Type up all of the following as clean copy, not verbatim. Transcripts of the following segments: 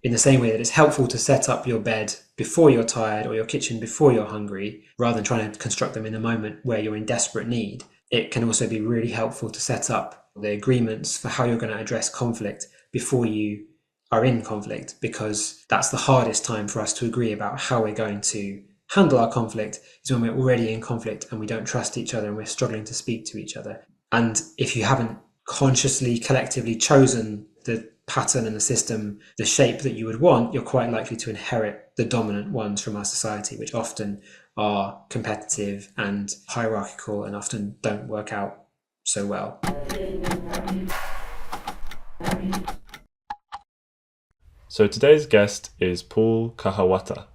in the same way that it's helpful to set up your bed before you're tired or your kitchen before you're hungry, rather than trying to construct them in a moment where you're in desperate need, it can also be really helpful to set up the agreements for how you're going to address conflict before you are in conflict, because that's the hardest time for us to agree about how we're going to handle our conflict, is when we're already in conflict and we don't trust each other and we're struggling to speak to each other. And if you haven't consciously, collectively chosen the pattern and the system, the shape that you would want, you're quite likely to inherit the dominant ones from our society, which often are competitive and hierarchical and often don't work out so well. So today's guest is Paul Kahawatte.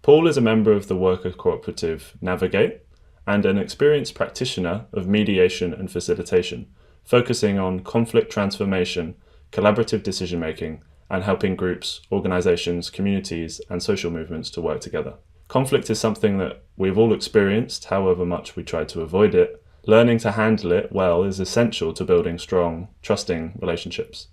Paul is a member of the worker cooperative Navigate and an experienced practitioner of mediation and facilitation, focusing on conflict transformation, collaborative decision-making, and helping groups, organisations, communities, and social movements to work together. Conflict is something that we've all experienced, however much we try to avoid it. Learning to handle it well is essential to building strong, trusting relationships.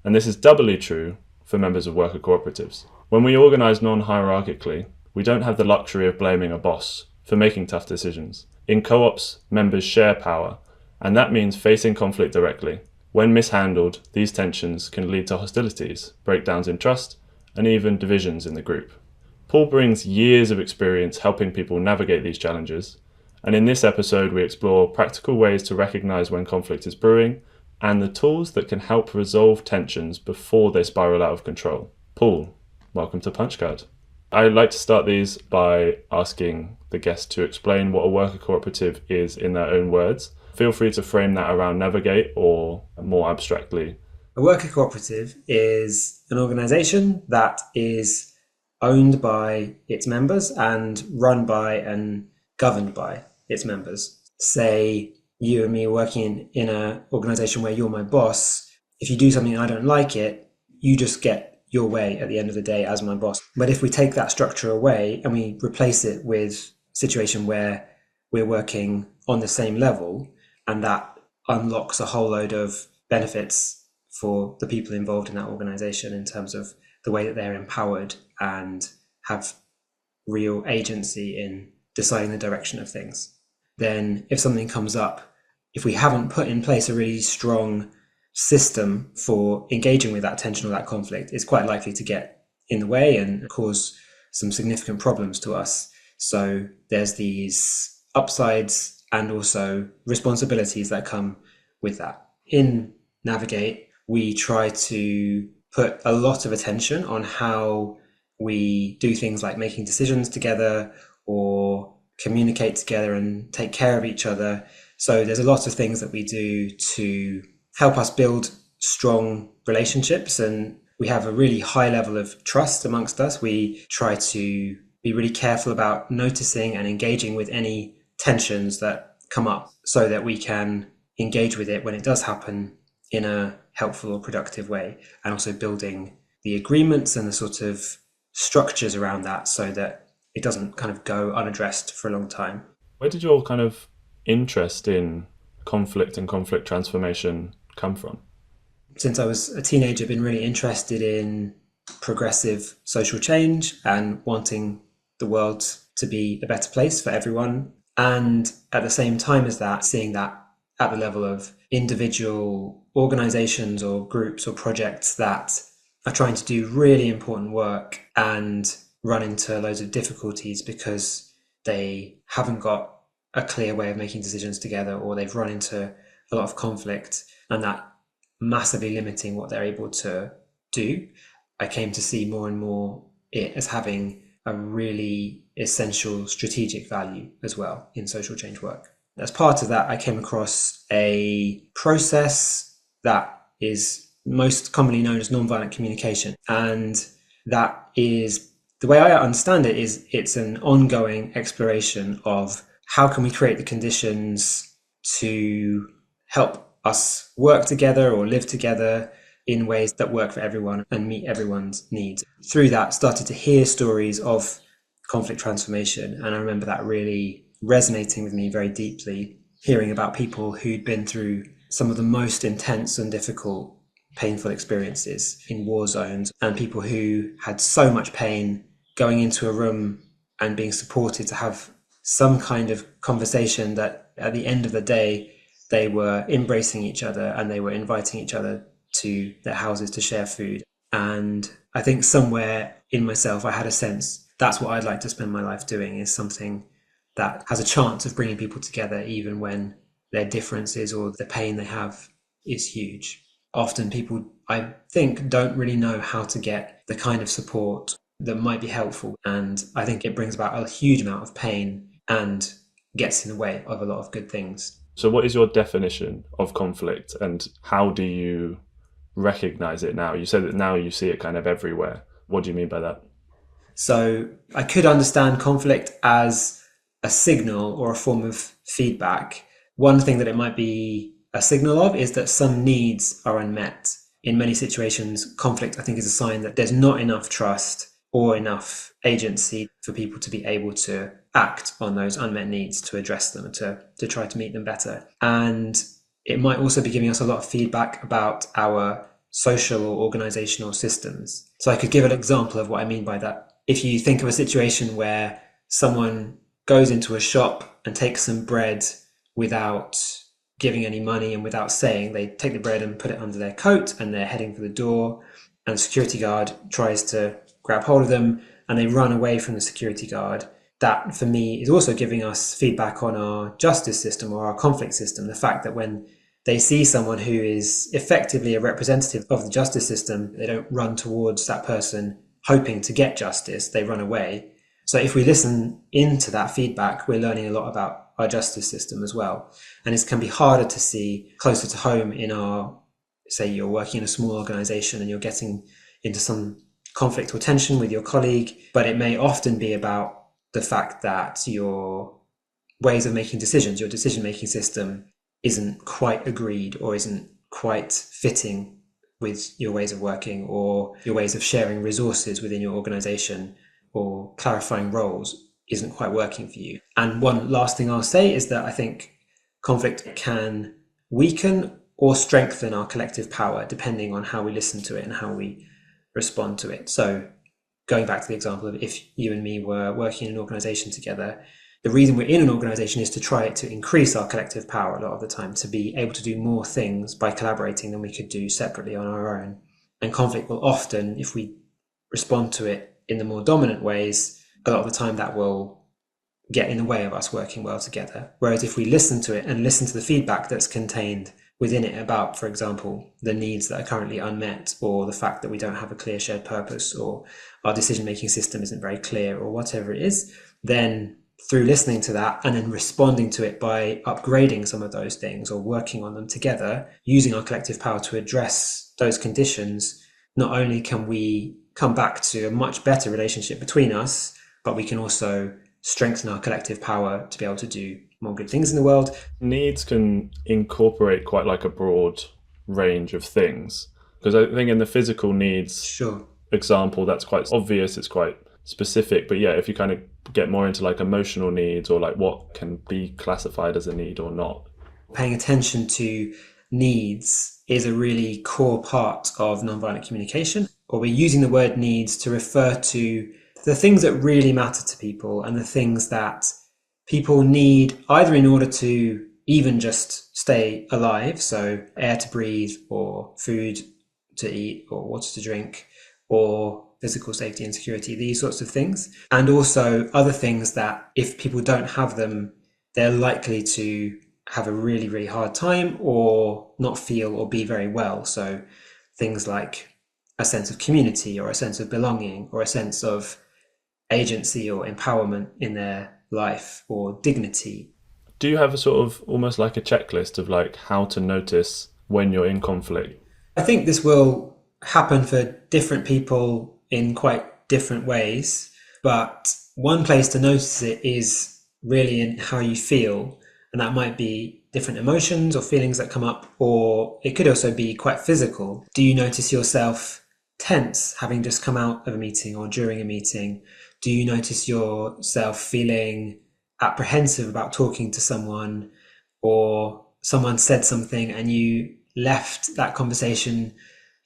And this is doubly true for members of worker cooperatives. When we organise non-hierarchically, we don't have the luxury of blaming a boss for making tough decisions. In co-ops, members share power, and that means facing conflict directly. When mishandled, these tensions can lead to hostilities, breakdowns in trust, and even divisions in the group. Paul brings years of experience helping people navigate these challenges, and in this episode we explore practical ways to recognise when conflict is brewing and the tools that can help resolve tensions before they spiral out of control. Paul, welcome to Punchcard. I like to start these by asking the guest to explain what a worker cooperative is in their own words. Feel free to frame that around Navigate or more abstractly. A worker cooperative is an organisation that is owned by its members and run by and governed by its members. Say you and me are working in an organisation where you're my boss. If you do something and I don't like it, you just get your way at the end of the day as my boss. But if we take that structure away and we replace it with a situation where we're working on the same level, and that unlocks a whole load of benefits for the people involved in that organisation in terms of the way that they're empowered and have real agency in deciding the direction of things. Then if something comes up, if we haven't put in place a really strong system for engaging with that tension or that conflict, it's quite likely to get in the way and cause some significant problems to us. So there's these upsides and also responsibilities that come with that. In Navigate, we try to put a lot of attention on how we do things like making decisions together or communicate together and take care of each other. So there's a lot of things that we do to help us build strong relationships, and we have a really high level of trust amongst us. We try to be really careful about noticing and engaging with any tensions that come up so that we can engage with it when it does happen in a helpful or productive way, and also building the agreements and the sort of structures around that so that it doesn't kind of go unaddressed for a long time. Where did your kind of interest in conflict and conflict transformation come from? Since I was a teenager, I've been really interested in progressive social change and wanting the world to be a better place for everyone. And at the same time as that, seeing that at the level of individual organizations or groups or projects that are trying to do really important work and run into loads of difficulties because they haven't got a clear way of making decisions together, or they've run into a lot of conflict, and that massively limiting what they're able to do. I came to see more and more it as having a really essential strategic value as well in social change work. As part of that, I came across a process that is most commonly known as nonviolent communication. And that is, the way I understand it, is it's an ongoing exploration of how can we create the conditions to help us work together or live together in ways that work for everyone and meet everyone's needs. Through that, started to hear stories of conflict transformation. And I remember that really resonating with me very deeply, hearing about people who'd been through some of the most intense and difficult painful experiences in war zones, and people who had so much pain going into a room and being supported to have some kind of conversation that at the end of the day, they were embracing each other and they were inviting each other to their houses to share food. And I think somewhere in myself, I had a sense that's what I'd like to spend my life doing, is something that has a chance of bringing people together, even when their differences or the pain they have is huge. Often people, I think, don't really know how to get the kind of support that might be helpful. And I think it brings about a huge amount of pain and gets in the way of a lot of good things. So what is your definition of conflict, and how do you recognize it now? You said that now you see it kind of everywhere. What do you mean by that? So I could understand conflict as a signal or a form of feedback. One thing that it might be a signal of is that some needs are unmet. In many situations, conflict, I think, is a sign that there's not enough trust or enough agency for people to be able to act on those unmet needs, to address them, to try to meet them better. And it might also be giving us a lot of feedback about our social or organizational systems. So I could give an example of what I mean by that. If you think of a situation where someone goes into a shop and takes some bread without giving any money and without saying, they take the bread and put it under their coat and they're heading for the door, and the security guard tries to grab hold of them and they run away from the security guard. That, for me, is also giving us feedback on our justice system or our conflict system. The fact that when they see someone who is effectively a representative of the justice system, they don't run towards that person hoping to get justice, they run away. So if we listen into that feedback, we're learning a lot about our justice system as well. And it can be harder to see closer to home in our, say you're working in a small organization and you're getting into some conflict or tension with your colleague, but it may often be about the fact that your ways of making decisions, your decision-making system isn't quite agreed or isn't quite fitting with your ways of working or your ways of sharing resources within your organization or clarifying roles isn't quite working for you. And one last thing I'll say is that I think conflict can weaken or strengthen our collective power depending on how we listen to it and how we respond to it. So going back to the example of if you and me were working in an organization together, the reason we're in an organization is to try to increase our collective power a lot of the time, to be able to do more things by collaborating than we could do separately on our own. And conflict will often, if we respond to it in the more dominant ways, a lot of the time that will get in the way of us working well together. Whereas if we listen to it and listen to the feedback that's contained within it about, for example, the needs that are currently unmet, or the fact that we don't have a clear shared purpose, or our decision-making system isn't very clear, or whatever it is, then through listening to that and then responding to it by upgrading some of those things or working on them together, using our collective power to address those conditions, not only can we come back to a much better relationship between us, but we can also strengthen our collective power to be able to do more good things in the world. Needs can incorporate quite like a broad range of things, because I think in the physical needs example, that's quite obvious, it's quite specific. But yeah, if you kind of get more into like emotional needs or like what can be classified as a need or not. Paying attention to needs is a really core part of nonviolent communication, or we're using the word needs to refer to the things that really matter to people and the things that people need either in order to even just stay alive, so air to breathe or food to eat or water to drink or physical safety and security, these sorts of things. And also other things that if people don't have them, they're likely to have a really, really hard time or not feel or be very well. So things like a sense of community or a sense of belonging or a sense of agency or empowerment in their life or dignity. Do you have a sort of almost like a checklist of like how to notice when you're in conflict? I think this will happen for different people in quite different ways, but one place to notice it is really in how you feel, and that might be different emotions or feelings that come up, or it could also be quite physical. Do you notice yourself tense having just come out of a meeting or during a meeting? Do you notice yourself feeling apprehensive about talking to someone, or someone said something and you left that conversation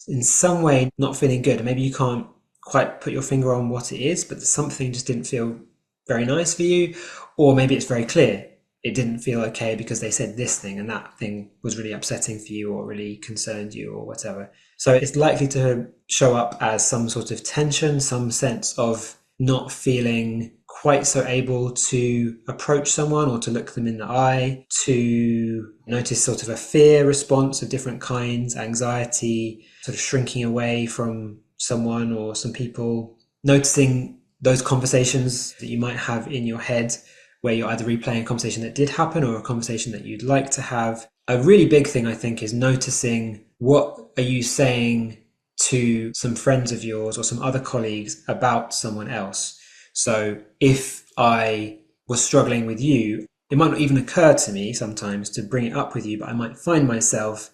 in some way not feeling good. Maybe you can't quite put your finger on what it is, but something just didn't feel very nice for you. Or maybe it's very clear. It didn't feel okay because they said this thing and that thing was really upsetting for you or really concerned you or whatever. So it's likely to show up as some sort of tension, some sense of not feeling quite so able to approach someone or to look them in the eye, to notice sort of a fear response of different kinds, anxiety, sort of shrinking away from someone or some people, noticing those conversations that you might have in your head where you're either replaying a conversation that did happen or a conversation that you'd like to have. A really big thing, I think, is noticing what are you saying to some friends of yours or some other colleagues about someone else. So if I was struggling with you, it might not even occur to me sometimes to bring it up with you, but I might find myself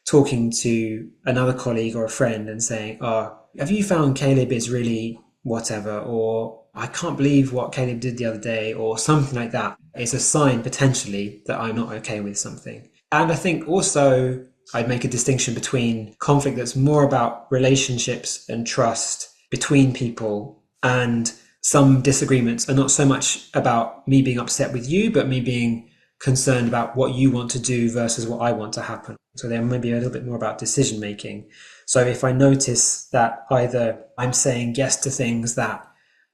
talking to another colleague or a friend and saying, oh, have you found Caleb is really whatever, or I can't believe what Caleb did the other day, or something like that. It's a sign potentially that I'm not okay with something. And I think also I'd make a distinction between conflict that's more about relationships and trust between people, and some disagreements are not so much about me being upset with you, but me being concerned about what you want to do versus what I want to happen. So they're maybe a little bit more about decision making. So if I notice that either I'm saying yes to things that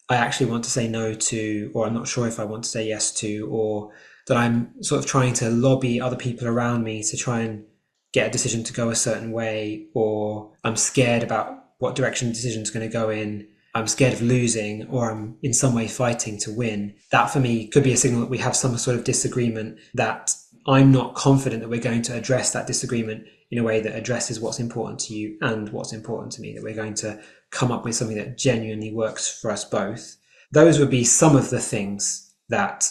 I actually want to say no to, or I'm not sure if I want to say yes to, or that I'm sort of trying to lobby other people around me to try and get a decision to go a certain way, or I'm scared about what direction the decision is going to go in, I'm scared of losing, or I'm in some way fighting to win. That for me could be a signal that we have some sort of disagreement, that I'm not confident that we're going to address that disagreement in a way that addresses what's important to you and what's important to me, that we're going to come up with something that genuinely works for us both. Those would be some of the things that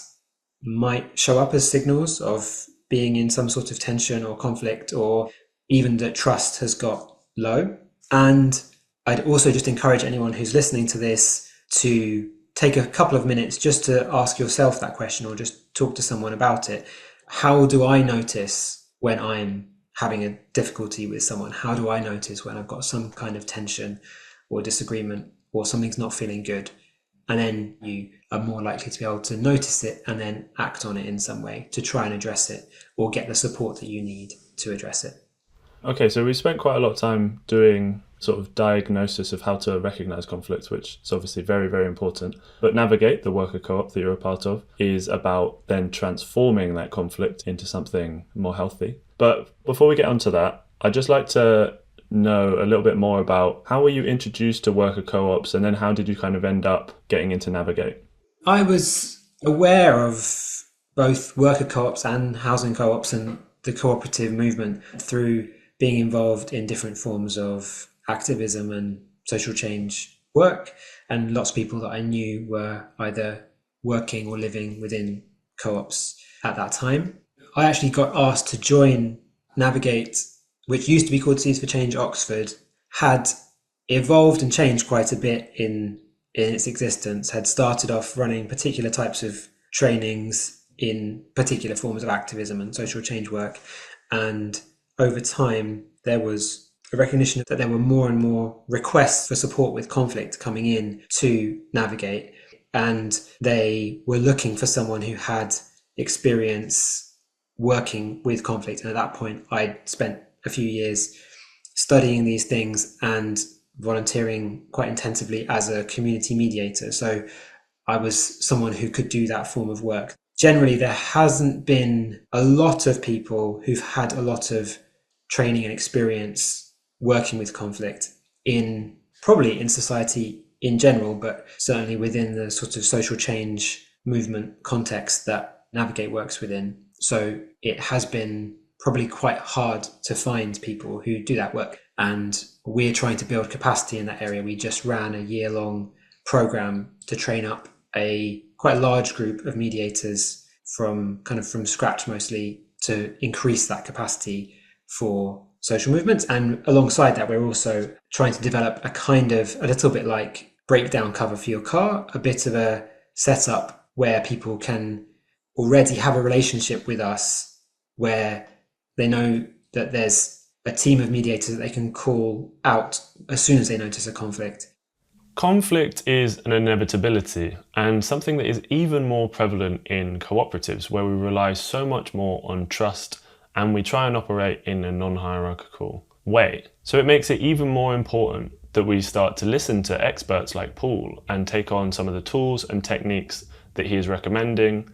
might show up as signals of being in some sort of tension or conflict, or even that trust has got low. And I'd also just encourage anyone who's listening to this to take a couple of minutes just to ask yourself that question, or just talk to someone about it. How do I notice when I'm having a difficulty with someone? How do I notice when I've got some kind of tension or disagreement, or something's not feeling good? And then you are more likely to be able to notice it and then act on it in some way to try and address it, or get the support that you need to address it. Okay, so we spent quite a lot of time doing sort of diagnosis of how to recognize conflict, which is obviously very, very important. But Navigate, the worker co-op that you're a part of, is about then transforming that conflict into something more healthy. But before we get onto that, I'd just like to know a little bit more about how were you introduced to worker co-ops, and then how did you kind of end up getting into Navigate? I was aware of both worker co-ops and housing co-ops and the cooperative movement through being involved in different forms of activism and social change work. And lots of people that I knew were either working or living within co-ops at that time. I actually got asked to join Navigate, which used to be called Seeds for Change Oxford, had evolved and changed quite a bit in its existence, had started off running particular types of trainings in particular forms of activism and social change work. And over time, there was a recognition that there were more and more requests for support with conflict coming in to Navigate. And they were looking for someone who had experience working with conflict. And at that point, I'd spent a few years studying these things and volunteering quite intensively as a community mediator. So I was someone who could do that form of work. Generally, there hasn't been a lot of people who've had a lot of training and experience working with conflict probably in society in general, but certainly within the sort of social change movement context that Navigate works within. So it has been probably quite hard to find people who do that work. And we're trying to build capacity in that area. We just ran a year-long program to train up a quite large group of mediators from scratch mostly, to increase that capacity for social movements. And alongside that, we're also trying to develop a little bit like breakdown cover for your car, a bit of a setup where people can already have a relationship with us, where they know that there's a team of mediators that they can call out as soon as they notice a conflict? Conflict is an inevitability and something that is even more prevalent in cooperatives, where we rely so much more on trust and we try and operate in a non-hierarchical way. So it makes it even more important that we start to listen to experts like Paul and take on some of the tools and techniques that he is recommending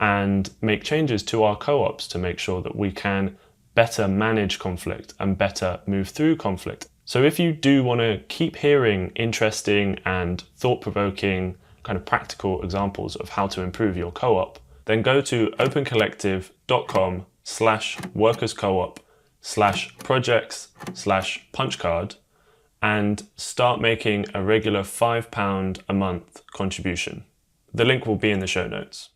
and make changes to our co-ops to make sure that we can better manage conflict and better move through conflict. So if you do want to keep hearing interesting and thought-provoking kind of practical examples of how to improve your co-op, then go to opencollective.com/workerscoop/projects/punchcard and start making a regular £5 a month contribution. The link will be in the show notes.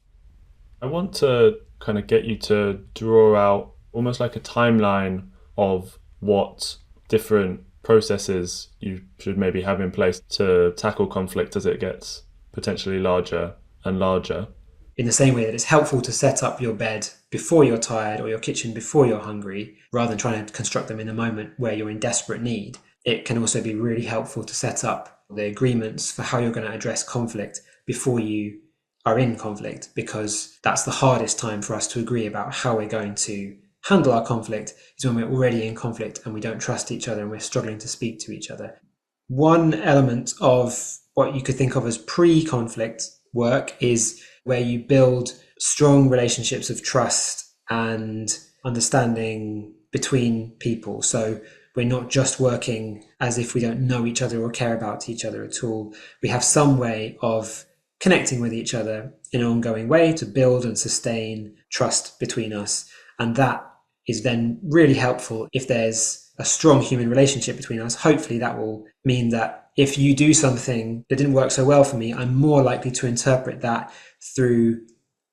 I want to kind of get you to draw out almost like a timeline of what different processes you should maybe have in place to tackle conflict as it gets potentially larger and larger. In the same way that it's helpful to set up your bed before you're tired or your kitchen before you're hungry, rather than trying to construct them in a moment where you're in desperate need, it can also be really helpful to set up the agreements for how you're going to address conflict before you are in conflict, because that's the hardest time for us to agree about how we're going to handle our conflict, is when we're already in conflict and we don't trust each other and we're struggling to speak to each other. One element of what you could think of as pre-conflict work is where you build strong relationships of trust and understanding between people. So we're not just working as if we don't know each other or care about each other at all. We have some way of connecting with each other in an ongoing way to build and sustain trust between us. And that is then really helpful if there's a strong human relationship between us. Hopefully that will mean that if you do something that didn't work so well for me, I'm more likely to interpret that through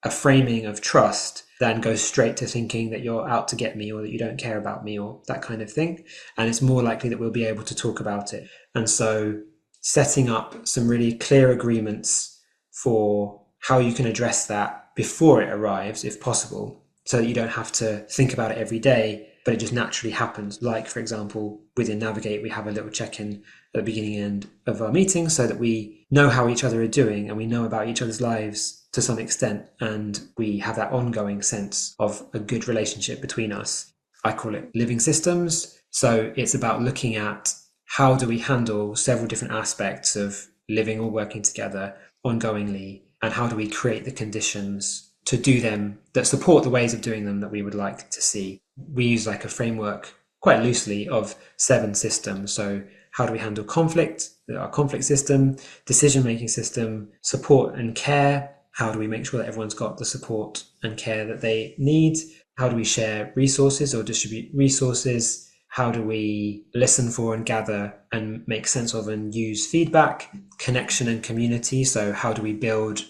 a framing of trust than go straight to thinking that you're out to get me or that you don't care about me or that kind of thing. And it's more likely that we'll be able to talk about it. And so setting up some really clear agreements for how you can address that before it arrives, if possible, so that you don't have to think about it every day, but it just naturally happens. Like, for example, within Navigate, we have a little check-in at the beginning and end of our meetings so that we know how each other are doing and we know about each other's lives to some extent, and we have that ongoing sense of a good relationship between us. I call it living systems. So it's about looking at how do we handle several different aspects of living or working together ongoingly, and how do we create the conditions to do them that support the ways of doing them that we would like to see. We use like a framework quite loosely of 7 systems. So how do we handle conflict, our conflict system, decision-making system, support and care. How do we make sure that everyone's got the support and care that they need? How do we share resources or distribute resources? How do we listen for and gather and make sense of and use feedback? Connection and community. So how do we build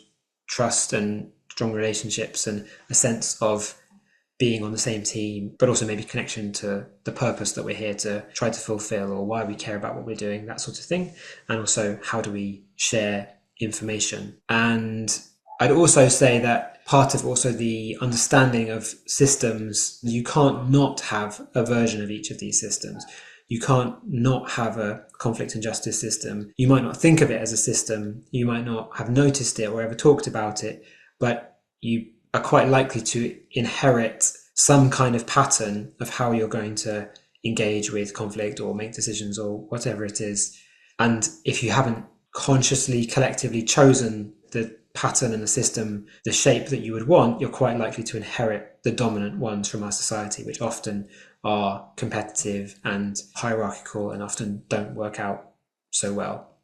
trust and strong relationships and a sense of being on the same team, but also maybe connection to the purpose that we're here to try to fulfill or why we care about what we're doing, that sort of thing. And also, how do we share information? And I'd also say that part of also the understanding of systems, you can't not have a version of each of these systems. You can't not have a conflict and justice system. You might not think of it as a system. You might not have noticed it or ever talked about it, but you are quite likely to inherit some kind of pattern of how you're going to engage with conflict or make decisions or whatever it is. And if you haven't consciously, collectively chosen the pattern and the system, the shape that you would want, you're quite likely to inherit the dominant ones from our society, which often are competitive and hierarchical and often don't work out so well.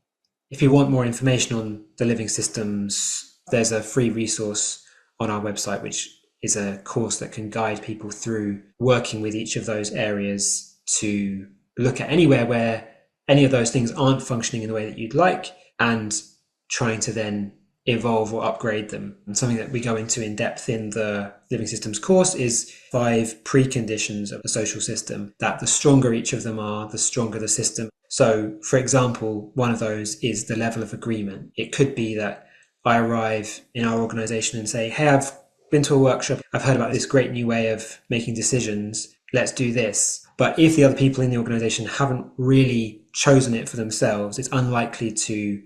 If you want more information on the living systems, there's a free resource on our website, which is a course that can guide people through working with each of those areas to look at anywhere where any of those things aren't functioning in the way that you'd like and trying to then evolve or upgrade them. And something that we go into in depth in the Living Systems course is 5 preconditions of a social system, that the stronger each of them are, the stronger the system. So, for example, one of those is the level of agreement. It could be that I arrive in our organization and say, hey, I've been to a workshop. I've heard about this great new way of making decisions. Let's do this. But if the other people in the organization haven't really chosen it for themselves, it's unlikely to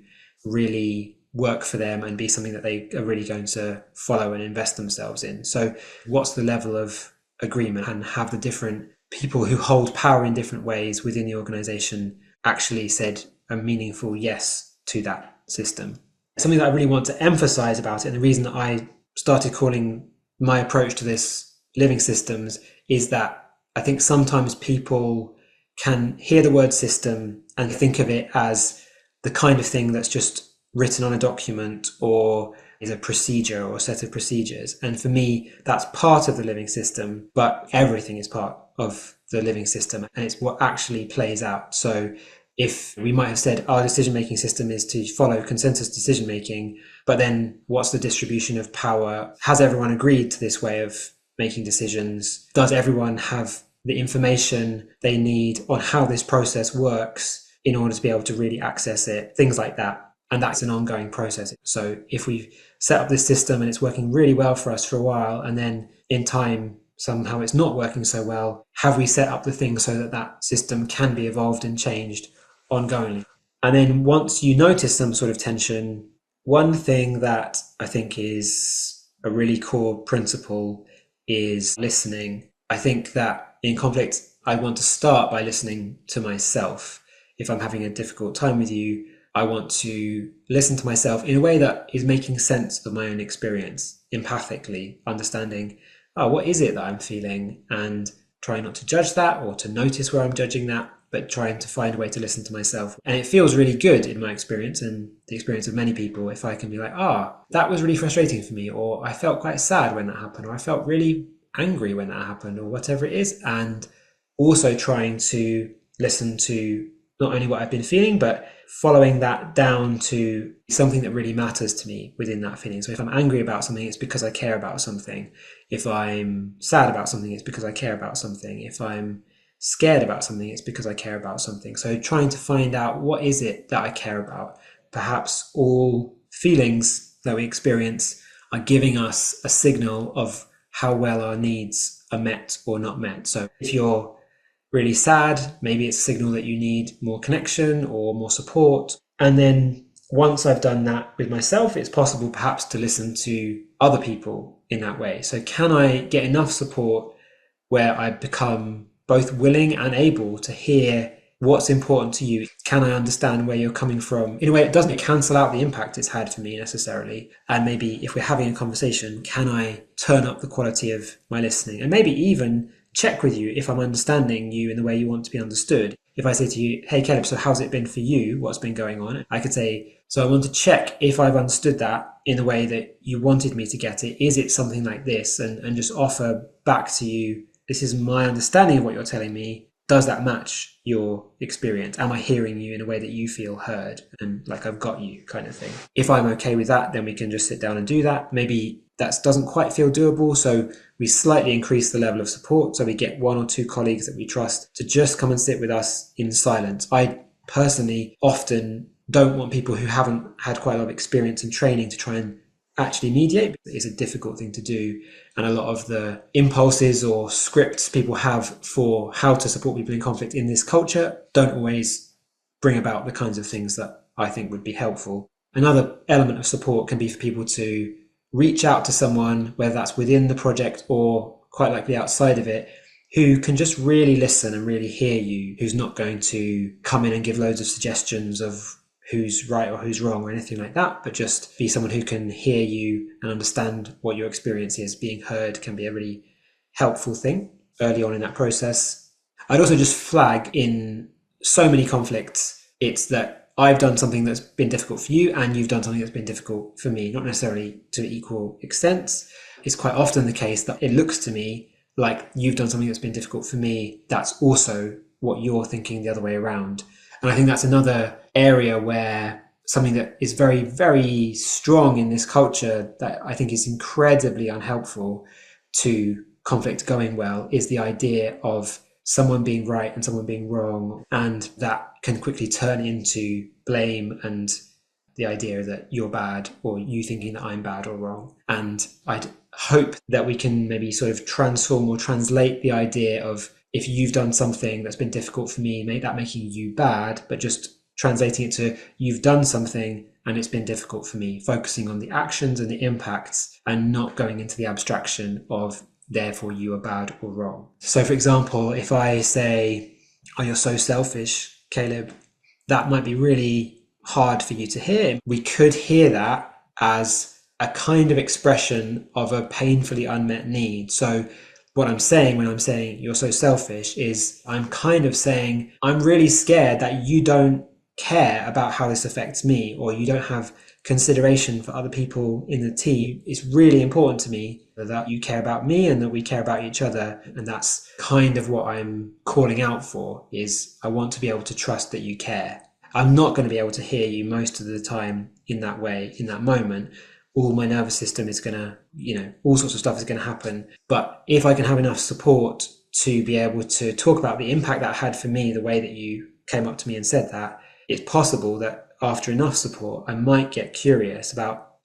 really work for them and be something that they are really going to follow and invest themselves in. So what's the level of agreement, and have the different people who hold power in different ways within the organization actually said a meaningful yes to that system? Something that I really want to emphasize about it, and the reason that I started calling my approach to this living systems, is that I think sometimes people can hear the word system and think of it as the kind of thing that's just written on a document or is a procedure or a set of procedures. And for me, that's part of the living system, but everything is part of the living system, and it's what actually plays out. So if we might have said our decision-making system is to follow consensus decision-making, but then what's the distribution of power? Has everyone agreed to this way of making decisions? Does everyone have the information they need on how this process works in order to be able to really access it? Things like that. And that's an ongoing process. So if we set up this system and it's working really well for us for a while, and then in time, somehow it's not working so well, have we set up the things so that that system can be evolved and changed ongoingly? And then once you notice some sort of tension, one thing that I think is a really core principle is listening. I think that in conflict, I want to start by listening to myself. If I'm having a difficult time with you, I want to listen to myself in a way that is making sense of my own experience, empathically, understanding, oh, what is it that I'm feeling? And trying not to judge that or to notice where I'm judging that, but trying to find a way to listen to myself. And it feels really good in my experience and the experience of many people if I can be like, that was really frustrating for me, or I felt quite sad when that happened, or I felt really angry when that happened, or whatever it is. And also trying to listen to not only what I've been feeling, but following that down to something that really matters to me within that feeling. So if I'm angry about something, it's because I care about something. If I'm sad about something, it's because I care about something. If I'm scared about something, it's because I care about something. So trying to find out, what is it that I care about? Perhaps all feelings that we experience are giving us a signal of how well our needs are met or not met. So if you're really sad, maybe it's a signal that you need more connection or more support. And then once I've done that with myself, it's possible perhaps to listen to other people in that way. So can I get enough support where I become both willing and able to hear what's important to you? Can I understand where you're coming from in a way that doesn't cancel out the impact it's had for me necessarily? And maybe if we're having a conversation, can I turn up the quality of my listening? And maybe even check with you if I'm understanding you in the way you want to be understood. If I say to you, hey Caleb, so how's it been for you? What's been going on? I could say, so I want to check if I've understood that in the way that you wanted me to get it. Is it something like this? And just offer back to you, this is my understanding of what you're telling me. Does that match your experience? Am I hearing you in a way that you feel heard and like I've got you, kind of thing? If I'm okay with that, then we can just sit down and do that. Maybe that doesn't quite feel doable, so we slightly increase the level of support. So we get one or two colleagues that we trust to just come and sit with us in silence. I personally often don't want people who haven't had quite a lot of experience and training to try and actually mediate. It's a difficult thing to do. And a lot of the impulses or scripts people have for how to support people in conflict in this culture don't always bring about the kinds of things that I think would be helpful. Another element of support can be for people to reach out to someone, whether that's within the project or quite likely outside of it, who can just really listen and really hear you, who's not going to come in and give loads of suggestions of who's right or who's wrong or anything like that, but just be someone who can hear you and understand what your experience is. Being heard can be a really helpful thing early on in that process. I'd also just flag, in so many conflicts, it's that I've done something that's been difficult for you and you've done something that's been difficult for me, not necessarily to equal extents. It's quite often the case that it looks to me like you've done something that's been difficult for me. That's also what you're thinking the other way around. And I think that's another area where something that is very, very strong in this culture that I think is incredibly unhelpful to conflict going well is the idea of someone being right and someone being wrong. And that can quickly turn into blame and the idea that you're bad, or you thinking that I'm bad or wrong. And I'd hope that we can maybe sort of transform or translate the idea of if you've done something that's been difficult for me, making you bad, but just translating it to you've done something and it's been difficult for me, focusing on the actions and the impacts and not going into the abstraction of therefore you are bad or wrong. So for example, if I say, oh, you're so selfish, Caleb, that might be really hard for you to hear. We could hear that as a kind of expression of a painfully unmet need. So what I'm saying when I'm saying you're so selfish is I'm kind of saying I'm really scared that you don't care about how this affects me, or you don't have consideration for other people in the team. It's really important to me that you care about me and that we care about each other. And that's kind of what I'm calling out for, is I want to be able to trust that you care. I'm not going to be able to hear you most of the time in that way, in that moment. All my nervous system is going to, all sorts of stuff is going to happen. But if I can have enough support to be able to talk about the impact that had for me, the way that you came up to me and said that, it's possible that after enough support, I might get curious about,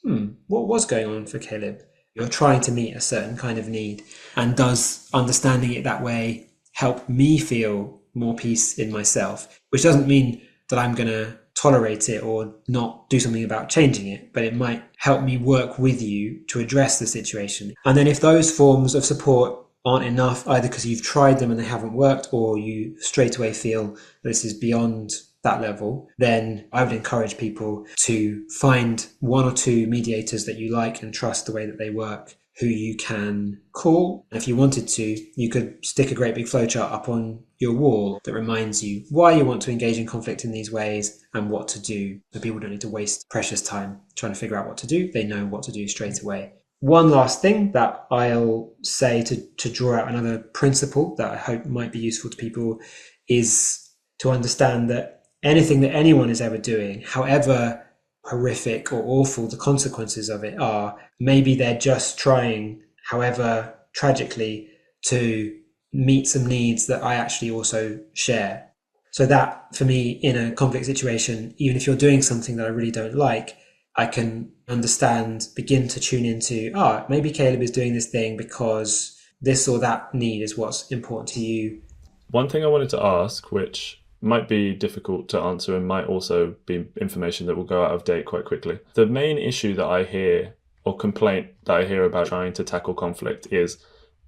what was going on for Caleb? You're trying to meet a certain kind of need. And does understanding it that way help me feel more peace in myself? Which doesn't mean that I'm going to tolerate it or not do something about changing it, but it might help me work with you to address the situation. And then if those forms of support aren't enough, either because you've tried them and they haven't worked, or you straight away feel that this is beyond that level, then I would encourage people to find one or two mediators that you like and trust the way that they work, who you can call. And if you wanted to, you could stick a great big flowchart up on your wall that reminds you why you want to engage in conflict in these ways and what to do. So people don't need to waste precious time trying to figure out what to do. They know what to do straight away. One last thing that I'll say to draw out another principle that I hope might be useful to people is to understand that anything that anyone is ever doing, however horrific or awful the consequences of it are, maybe they're just trying, however tragically, to meet some needs that I actually also share. So that, for me, in a conflict situation, even if you're doing something that I really don't like, I can understand, begin to tune into, maybe Caleb is doing this thing because this or that need is what's important to you. One thing I wanted to ask, which might be difficult to answer and might also be information that will go out of date quite quickly. The main issue that I hear, or complaint that I hear about trying to tackle conflict, is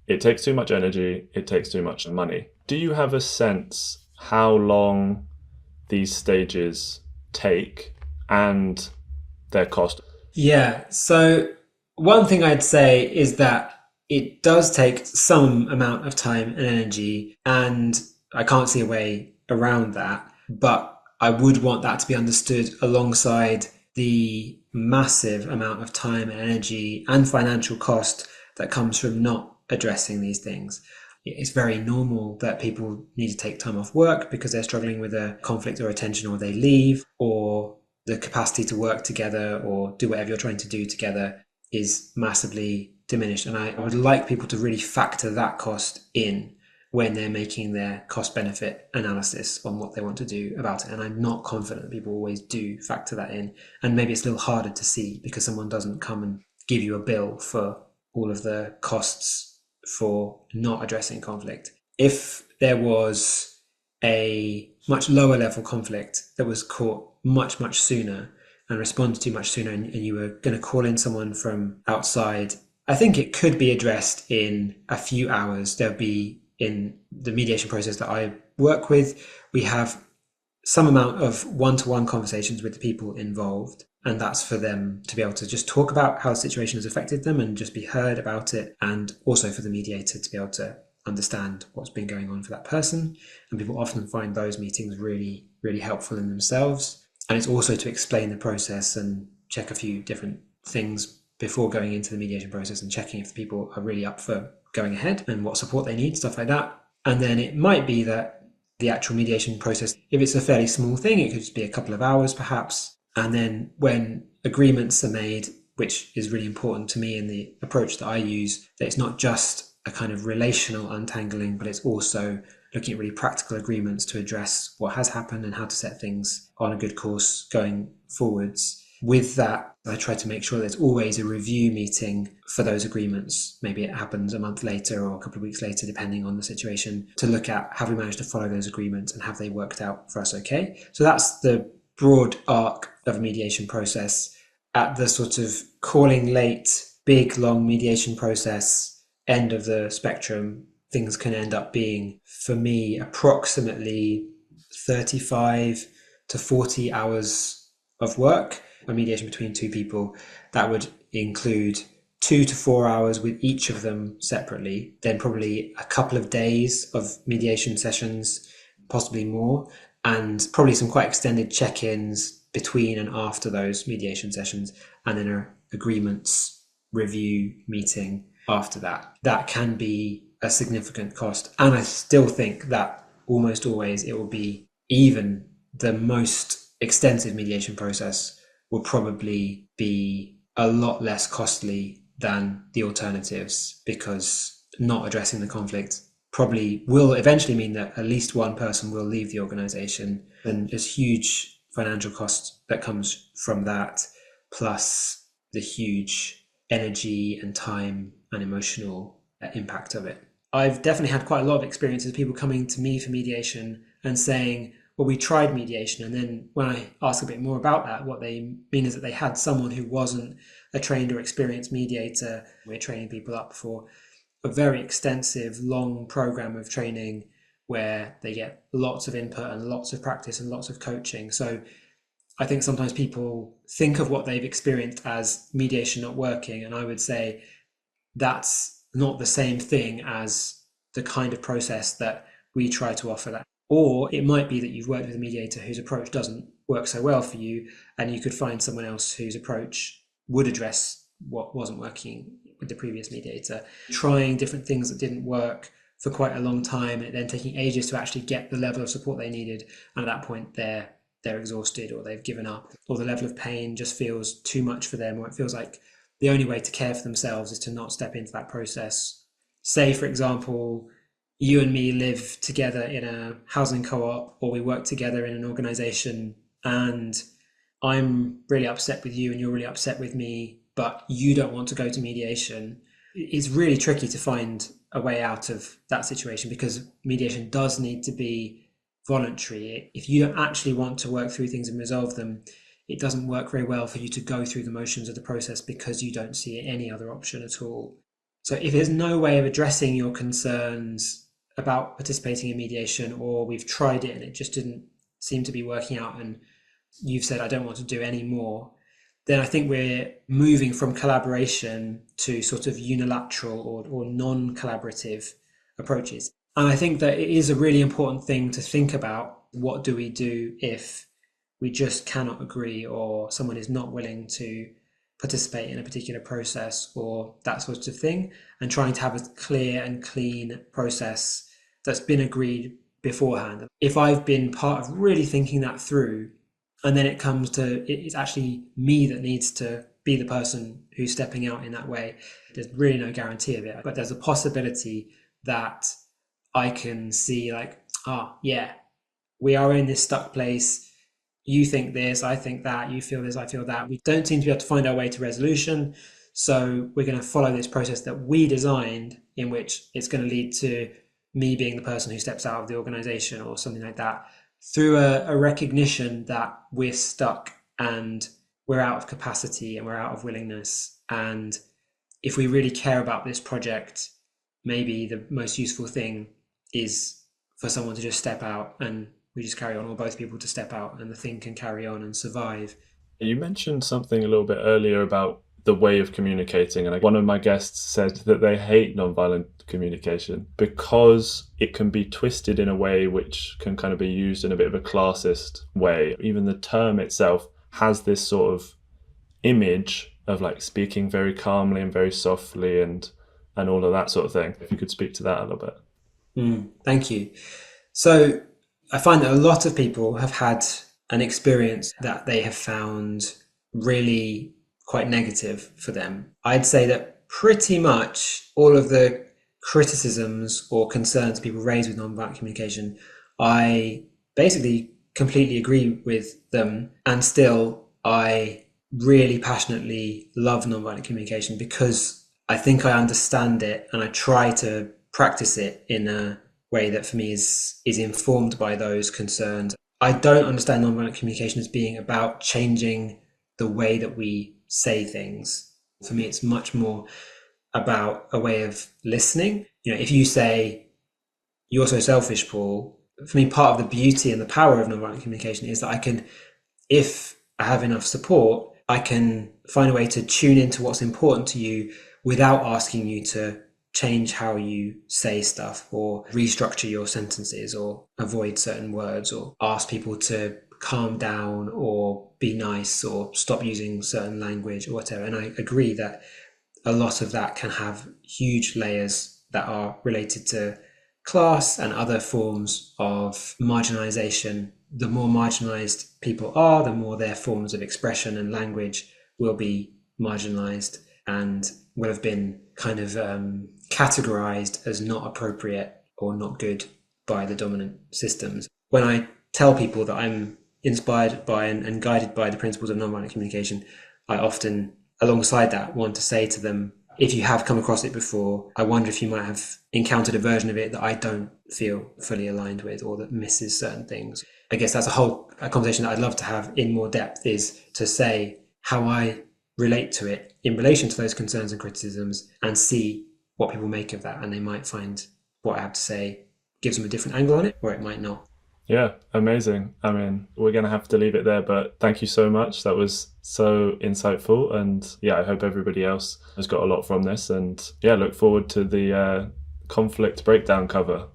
it takes too much energy, it takes too much money. Do you have a sense how long these stages take and their cost? Yeah, so one thing I'd say is that it does take some amount of time and energy, and I can't see a way around that, but I would want that to be understood alongside the massive amount of time and energy and financial cost that comes from not addressing these things. It's very normal that people need to take time off work because they're struggling with a conflict or a tension, or they leave, or the capacity to work together or do whatever you're trying to do together is massively diminished. And I would like people to really factor that cost in when they're making their cost benefit analysis on what they want to do about it. And I'm not confident that people always do factor that in. And maybe it's a little harder to see because someone doesn't come and give you a bill for all of the costs for not addressing conflict. If there was a much lower level conflict that was caught much, much sooner and responded to much sooner, and you were going to call in someone from outside, I think it could be addressed in a few hours. There'll be, in the mediation process that I work with, we have some amount of one-to-one conversations with the people involved. And that's for them to be able to just talk about how the situation has affected them and just be heard about it. And also for the mediator to be able to understand what's been going on for that person. And people often find those meetings really, really helpful in themselves. And it's also to explain the process and check a few different things before going into the mediation process and checking if the people are really up for going ahead and what support they need, stuff like that. And then it might be that the actual mediation process, if it's a fairly small thing, it could just be a couple of hours perhaps. And then when agreements are made, which is really important to me in the approach that I use, that it's not just a kind of relational untangling, but it's also looking at really practical agreements to address what has happened and how to set things on a good course going forwards. with that, I try to make sure there's always a review meeting for those agreements. Maybe it happens a month later or a couple of weeks later, depending on the situation, to look at, have we managed to follow those agreements and have they worked out for us okay? So that's the broad arc of a mediation process. At the sort of calling late, big, long mediation process end of the spectrum, things can end up being, for me, approximately 35 to 40 hours of work, a mediation between two people. That would include 2 to 4 hours with each of them separately, then probably a couple of days of mediation sessions, possibly more, and probably some quite extended check-ins between and after those mediation sessions, and then an agreements review meeting after that. That can be a significant cost. And I still think that almost always it will be, even the most extensive mediation process will probably be a lot less costly than the alternatives, because not addressing the conflict probably will eventually mean that at least one person will leave the organization, and there's huge financial cost that comes from that, plus the huge energy and time and emotional impact of it. I've definitely had quite a lot of experiences, people coming to me for mediation and saying, well, we tried mediation. And then when I ask a bit more about that, what they mean is that they had someone who wasn't a trained or experienced mediator. We're training people up for a very extensive, long program of training where they get lots of input and lots of practice and lots of coaching. So I think sometimes people think of what they've experienced as mediation not working. And I would say that's not the same thing as the kind of process that we try to offer. That, or it might be that you've worked with a mediator whose approach doesn't work so well for you, and you could find someone else whose approach would address what wasn't working with the previous mediator. Trying different things that didn't work for quite a long time, and then taking ages to actually get the level of support they needed, and at that point they're exhausted, or they've given up, or the level of pain just feels too much for them, or it feels like the only way to care for themselves is to not step into that process. Say, for example, you and me live together in a housing co-op, or we work together in an organization, and I'm really upset with you and you're really upset with me, but you don't want to go to mediation. It's really tricky to find a way out of that situation, because mediation does need to be voluntary. If you don't actually want to work through things and resolve them, it doesn't work very well for you to go through the motions of the process because you don't see any other option at all. So if there's no way of addressing your concerns about participating in mediation, or we've tried it and it just didn't seem to be working out, and you've said, I don't want to do any more, then I think we're moving from collaboration to sort of unilateral or non-collaborative approaches. And I think that it is a really important thing to think about. What do we do if we just cannot agree, or someone is not willing to participate in a particular process, or that sort of thing, and trying to have a clear and clean process that's been agreed beforehand. If I've been part of really thinking that through, and then it comes to, it's actually me that needs to be the person who's stepping out in that way, there's really no guarantee of it, but there's a possibility that I can see, like, yeah, we are in this stuck place. You think this, I think that, you feel this, I feel that. We don't seem to be able to find our way to resolution. So we're going to follow this process that we designed, in which it's going to lead to me being the person who steps out of the organization or something like that, through a recognition that we're stuck and we're out of capacity and we're out of willingness. And if we really care about this project, maybe the most useful thing is for someone to just step out, and we just carry on, or both people to step out, and the thing can carry on and survive. You mentioned something a little bit earlier about the way of communicating, and one of my guests said that they hate nonviolent communication because it can be twisted in a way which can kind of be used in a bit of a classist way. Even the term itself has this sort of image of like speaking very calmly and very softly and all of that sort of thing. If you could speak to that a little bit. Thank you. So I find that a lot of people have had an experience that they have found really quite negative for them. I'd say that pretty much all of the criticisms or concerns people raise with nonviolent communication, I basically completely agree with them. And still, I really passionately love nonviolent communication because I think I understand it and I try to practice it in a way that for me is informed by those concerned. I don't understand nonviolent communication as being about changing the way that we say things. For me, it's much more about a way of listening. If you say, "You're so selfish, Paul," for me, part of the beauty and the power of nonviolent communication is that if I have enough support, I can find a way to tune into what's important to you without asking you to change how you say stuff or restructure your sentences or avoid certain words or ask people to calm down or be nice or stop using certain language or whatever. And I agree that a lot of that can have huge layers that are related to class and other forms of marginalization. The more marginalized people are, the more their forms of expression and language will be marginalized and will have been kind of categorized as not appropriate or not good by the dominant systems. When I tell people that I'm inspired by and guided by the principles of nonviolent communication, I often, alongside that, want to say to them, if you have come across it before, I wonder if you might have encountered a version of it that I don't feel fully aligned with or that misses certain things. I guess that's a conversation that I'd love to have in more depth, is to say how I relate to it in relation to those concerns and criticisms and see what people make of that. And they might find what I have to say gives them a different angle on it, or it might not. Yeah, amazing. I mean, we're going to have to leave it there, but thank you so much. That was so insightful. And yeah, I hope everybody else has got a lot from this. And yeah, look forward to the conflict breakdown cover.